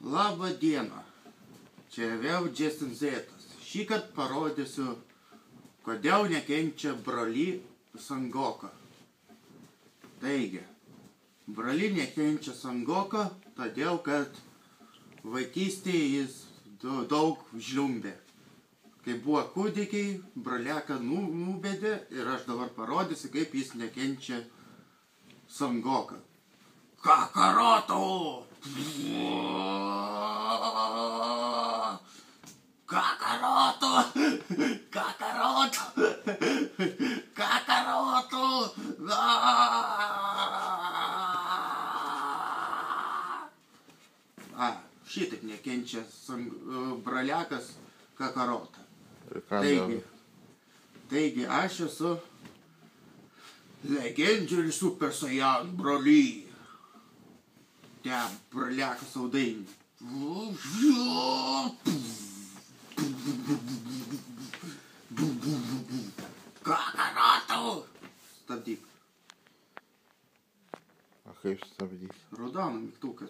Labą dieną. Čia vėl Jason Zetas. Šįkart parodysiu, kodėl nekenčia broly Sangoku. Taigi, broly nekenčia Sangoku, todėl kad vaikystėje jis daug žliumbė. Kai buvo kūdikiai, broliaką nubedė ir aš dabar parodysiu, kaip jis nekenčia Sangoku. Kakaroto! Kakaroto! Kakaroto! Kakaroto! Šitaip nekenčia broliakas Kakarotą. Taigi aš esu Legendary Super Saiyan broly. Ten broliakas saudainį. Kakaroto! Stabdyk. A kaip stabdyk? Raudoną mygtuką.